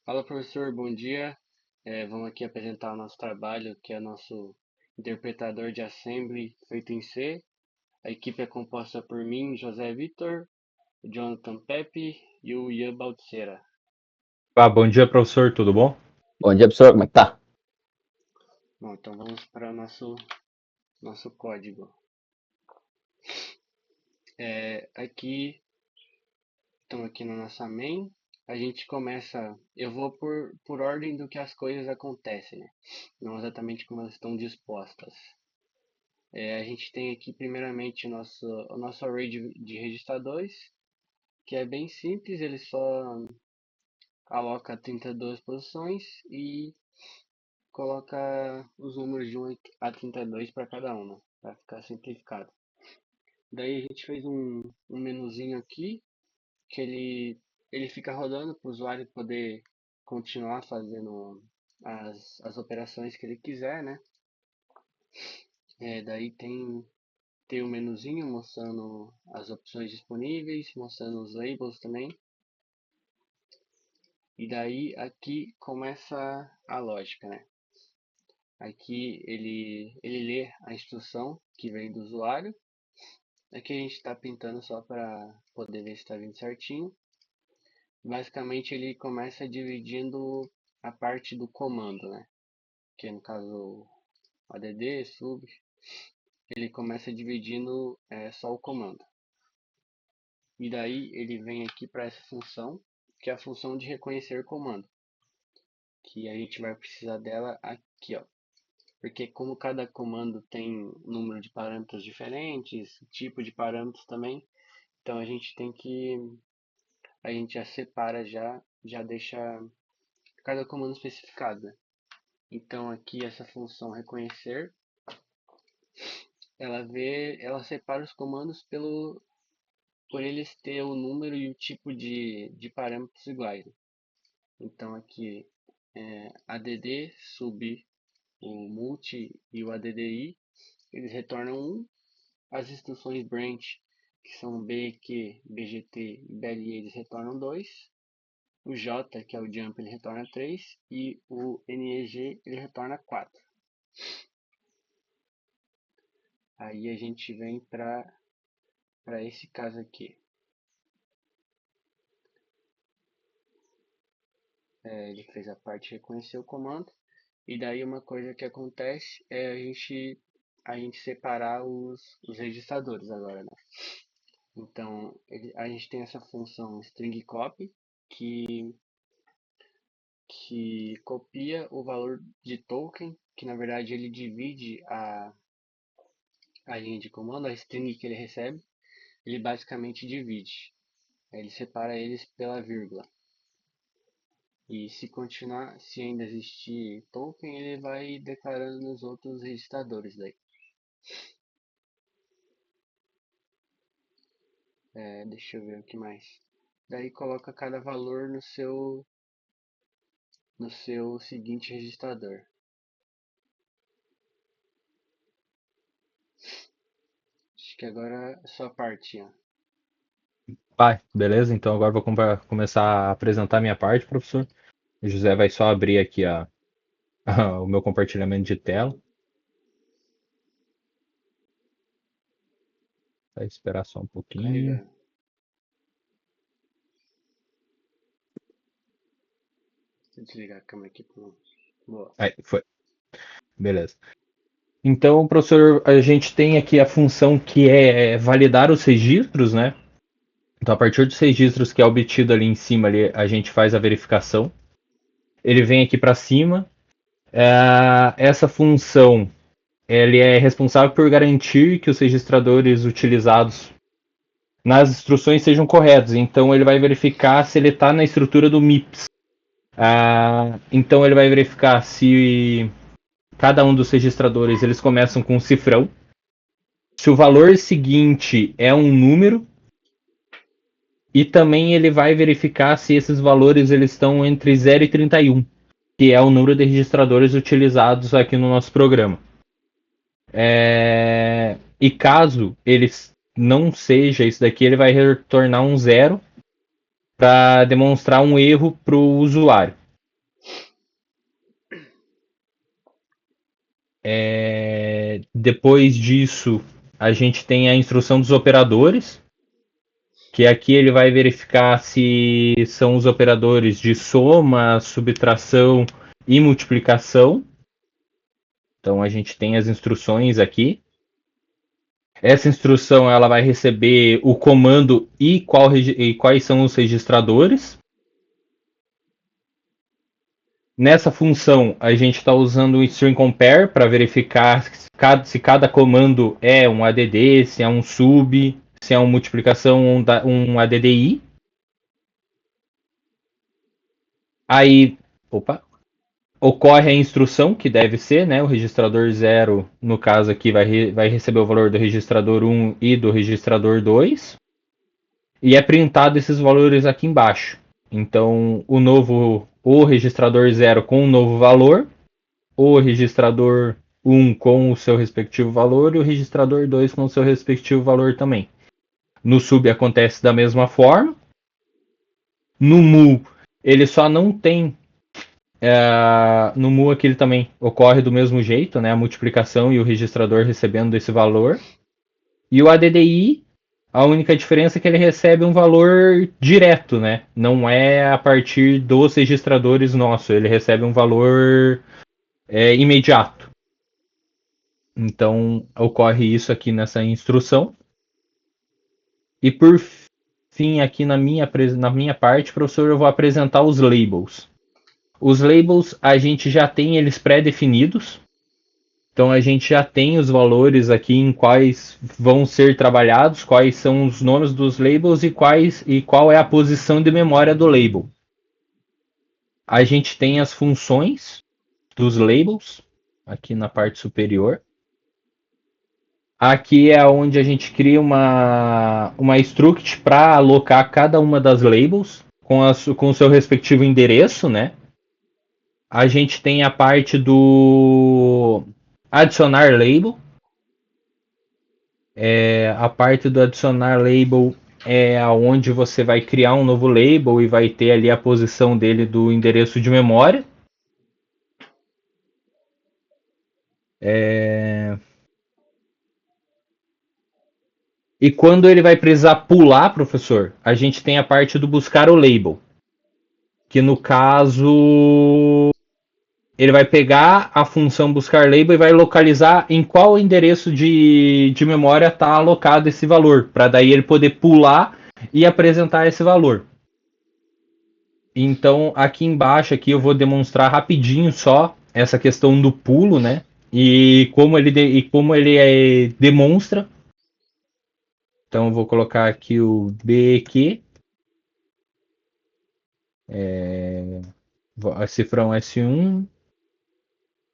Fala, professor, bom dia. Vamos aqui apresentar o nosso trabalho, que é nosso interpretador de assembly feito em C. A equipe é composta por mim, José Vitor, o Jonathan Pepe e o Ian Baltzeira. Bom dia, professor, tudo bom? Bom dia, professor. Como é que tá? Bom, então vamos para o nosso código. Aqui, estamos aqui na nossa main. A gente começa, eu vou por ordem do que as coisas acontecem, né? Não exatamente como elas estão dispostas. A gente tem aqui primeiramente o nosso array de registradores, que é bem simples, ele só aloca 32 posições e coloca os números de 1 a 32 para cada uma, para ficar simplificado. Daí a gente fez um menuzinho aqui, que ele fica rodando para o usuário poder continuar fazendo as operações que ele quiser, né? Daí tem um menuzinho mostrando as opções disponíveis, mostrando os labels também. E daí aqui começa a lógica, né? Aqui ele lê a instrução que vem do usuário. Aqui a gente está pintando só para poder ver se está vindo certinho. Basicamente ele começa dividindo a parte do comando, né? Que no caso add, sub, ele começa dividindo só o comando. E daí ele vem aqui para essa função, que é a função de reconhecer comando, que a gente vai precisar dela aqui, ó. Porque como cada comando tem número de parâmetros diferentes, tipo de parâmetros também, então a gente já separa já deixa cada comando especificado, né? Então aqui essa função reconhecer, ela separa os comandos por eles ter o número e o tipo de parâmetros iguais. Então aqui add sub o multi e o addi, eles retornam 1. As instruções branch, que são BQ, BGT e BLE, eles retornam 2. O J, que é o jump, ele retorna 3. E o NEG, ele retorna 4. Aí a gente vem para esse caso aqui. Ele fez a parte de reconhecer o comando. E daí uma coisa que acontece é a gente separar os registradores agora, né? Então, a gente tem essa função string copy, que copia o valor de token, que na verdade ele divide a linha de comando, a string que ele recebe, ele basicamente divide. Ele separa eles pela vírgula. E se ainda existir token, ele vai declarando nos outros registradores daí. Deixa eu ver o que mais. Daí coloca cada valor no seu seguinte registrador. Acho que agora é a sua parte, ó. Beleza, então agora vou começar a apresentar a minha parte, professor. O José vai só abrir aqui o meu compartilhamento de tela. Vai esperar só um pouquinho. Carregando. Deixa eu desligar a câmera aqui. Boa. Aí, foi. Beleza. Então, professor, a gente tem aqui a função que é validar os registros, né? Então, a partir dos registros que é obtido ali em cima, ali, a gente faz a verificação. Ele vem aqui para cima. Essa função ele é responsável por garantir que os registradores utilizados nas instruções sejam corretos. Então ele vai verificar se ele está na estrutura do MIPS. Então ele vai verificar se cada um dos registradores eles começam com um cifrão. Se o valor seguinte é um número. E também ele vai verificar se esses valores eles estão entre 0 e 31, que é o número de registradores utilizados aqui no nosso programa. E caso eles não seja isso daqui, ele vai retornar um zero para demonstrar um erro para o usuário. Depois disso, a gente tem a instrução dos operadores, que aqui ele vai verificar se são os operadores de soma, subtração e multiplicação. Então a gente tem as instruções aqui. Essa instrução ela vai receber o comando e quais são os registradores. Nessa função, a gente está usando o string compare para verificar se cada comando é um add, se é um sub, se é uma multiplicação ou um addi. Aí, ocorre a instrução que deve ser, né? O registrador 0, no caso aqui, vai receber o valor do registrador 1 e do registrador 2. E é printado esses valores aqui embaixo. Então, o registrador 0 com um novo valor, o registrador 1 com o seu respectivo valor e o registrador 2 com o seu respectivo valor também. No sub acontece da mesma forma. No mu, ele só não tem. No mu aqui ele também ocorre do mesmo jeito, né? A multiplicação e o registrador recebendo esse valor. E o ADDI, a única diferença é que ele recebe um valor direto, né? Não é a partir dos registradores nossos, ele recebe um valor imediato. Então ocorre isso aqui nessa instrução. E por fim, aqui na minha parte, professor, eu vou apresentar os labels. Os labels a gente já tem eles pré-definidos. Então a gente já tem os valores aqui em quais vão ser trabalhados, quais são os nomes dos labels e qual é a posição de memória do label. A gente tem as funções dos labels aqui na parte superior. Aqui é onde a gente cria uma struct para alocar cada uma das labels com o seu respectivo endereço, né? A gente tem a parte do adicionar label. A parte do adicionar label é onde você vai criar um novo label e vai ter ali a posição dele do endereço de memória. E quando ele vai precisar pular, professor, a gente tem a parte do buscar o label. Que no caso, ele vai pegar a função buscar label e vai localizar em qual endereço de memória está alocado esse valor, para daí ele poder pular e apresentar esse valor. Então, aqui embaixo aqui eu vou demonstrar rapidinho só essa questão do pulo, né? E como ele demonstra. Então, eu vou colocar aqui o BQ, a cifrão S1,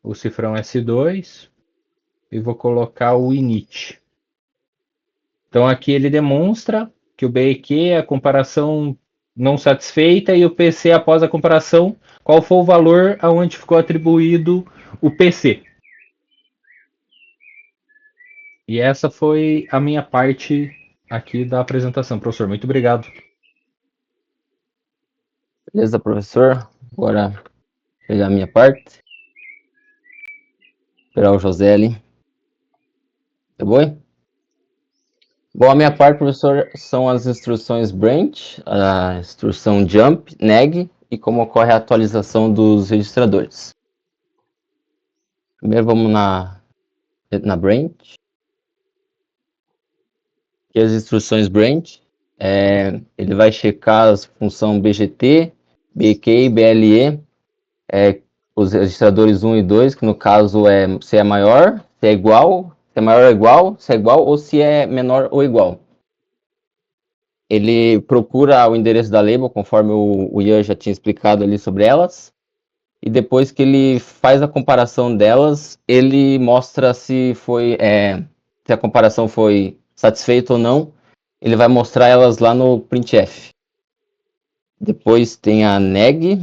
o cifrão S2 e vou colocar o init. Então, aqui ele demonstra que o BQ é a comparação não satisfeita e o PC após a comparação, qual foi o valor aonde ficou atribuído o PC. E essa foi a minha parte aqui da apresentação. Professor, muito obrigado. Beleza, professor? Agora pegar a minha parte. Esperar o José ali. Tá bom? Bom, a minha parte, professor, são as instruções branch, a instrução jump, neg e como ocorre a atualização dos registradores. Primeiro vamos na branch. Aqui as instruções branch, ele vai checar as funções BGT, BQ e BLE, os registradores 1 e 2, que no caso é se é maior, se é igual, se é maior ou igual, se é igual ou se é menor ou igual. Ele procura o endereço da label, conforme o Ian já tinha explicado ali sobre elas. E depois que ele faz a comparação delas, ele mostra se a comparação foi satisfeita ou não. Ele vai mostrar elas lá no printf. Depois tem a neg.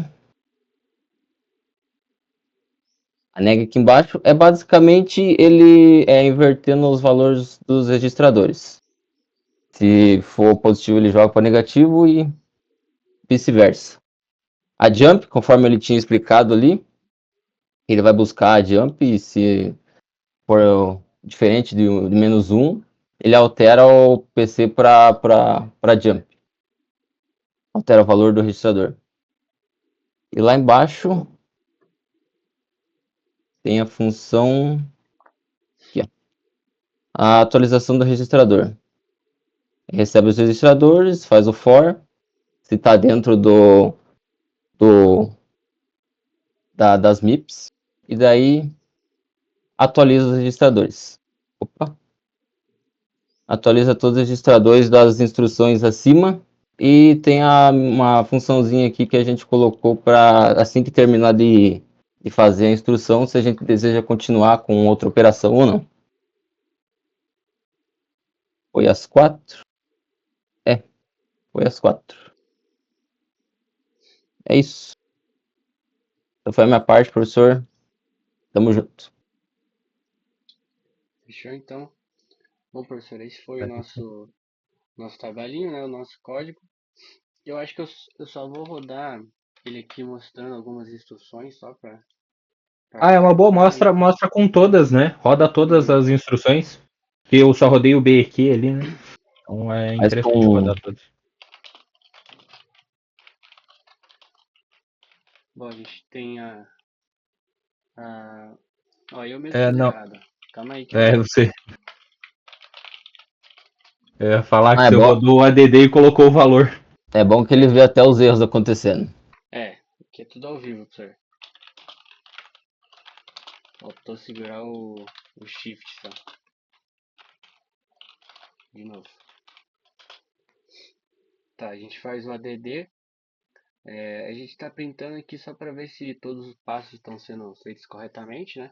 A neg aqui embaixo é basicamente ele invertendo os valores dos registradores. Se for positivo, ele joga para negativo e vice-versa. A jump, conforme ele tinha explicado ali, ele vai buscar a jump e se for diferente de menos 1, ele altera o PC para jump. Altera o valor do registrador. E lá embaixo tem a função aqui, ó, a atualização do registrador. Recebe os registradores, faz o for, se está dentro das MIPS, e daí atualiza os registradores. Opa. Atualiza todos os registradores das instruções acima, e tem uma funçãozinha aqui que a gente colocou para, assim que terminar de fazer a instrução, se a gente deseja continuar com outra operação ou não. Foi às 4? É, foi às 4. É isso. Então foi a minha parte, professor. Tamo junto. Fechou então? Bom, professor, esse foi o nosso trabalhinho, né? O nosso código. Eu acho que eu só vou rodar ele aqui mostrando algumas instruções só para Ah, é ficar uma boa, claro, né? mostra com todas, né? Roda todas Uhum. as instruções. Que eu só rodei o BQ ali, né? Então é Mas interessante com. rodar todas. Bom, a gente tem a... Ó, eu mesmo É, fiz não. errado. Calma aí, calma É, aí. você. Eu ia falar que Ah, você rodou o ADD e colocou o valor. é bom que ele vê até os erros acontecendo. É, aqui é tudo ao vivo, professor. Faltou segurar o shift só. De novo. Tá, a gente faz o ADD. A gente está printando aqui só para ver se todos os passos estão sendo feitos corretamente, né?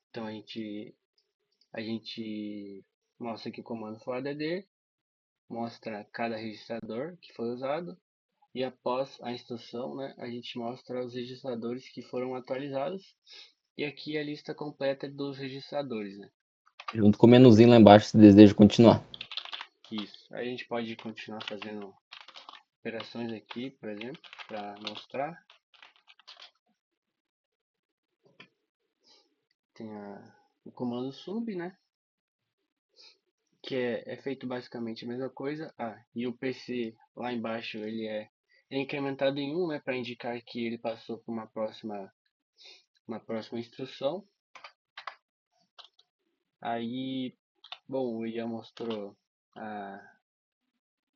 Então a gente mostra aqui o comando for ADD, mostra cada registrador que foi usado e após a instrução, né, a gente mostra os registradores que foram atualizados e aqui a lista completa dos registradores, né? Junto com o menuzinho lá embaixo, se deseja continuar. Isso. Aí a gente pode continuar fazendo operações aqui, por exemplo, para mostrar. Tem o comando sub, né? Que é feito basicamente a mesma coisa. E o PC lá embaixo ele é incrementado em 1, né, para indicar que ele passou por uma próxima instrução. Aí, bom, o Ian mostrou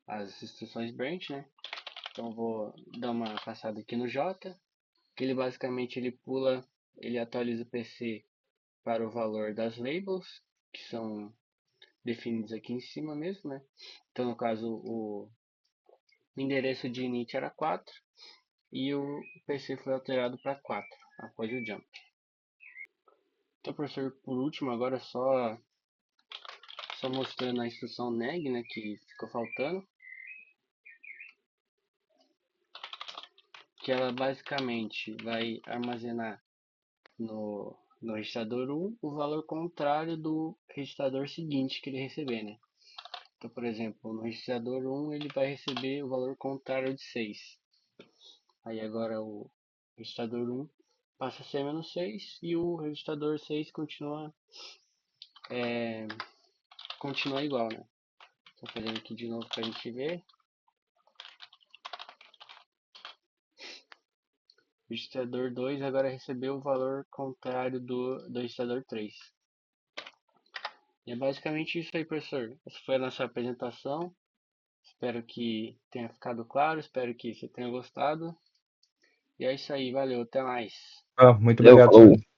as instruções branch, né? Então vou dar uma passada aqui no J, que ele basicamente ele atualiza o PC para o valor das labels, que são definidos aqui em cima mesmo, né? Então no caso o endereço de init era 4 e o PC foi alterado para 4 após o jump. Então, professor, por último, agora só mostrando a instrução neg, né, que ficou faltando, que ela basicamente vai armazenar no registrador 1 o valor contrário do registrador seguinte que ele receber, né? Então, por exemplo, no registrador 1 ele vai receber o valor contrário de 6. Aí agora o registrador 1 passa a ser menos 6 e o registrador 6 continua igual, né? Estou fazendo aqui de novo para a gente ver. O registrador 2 agora recebeu o valor contrário do registrador 3. E é basicamente isso aí, professor. Essa foi a nossa apresentação. Espero que tenha ficado claro, espero que você tenha gostado. E é isso aí, valeu, até mais. Ah, muito Valeu, obrigado, senhor. falou.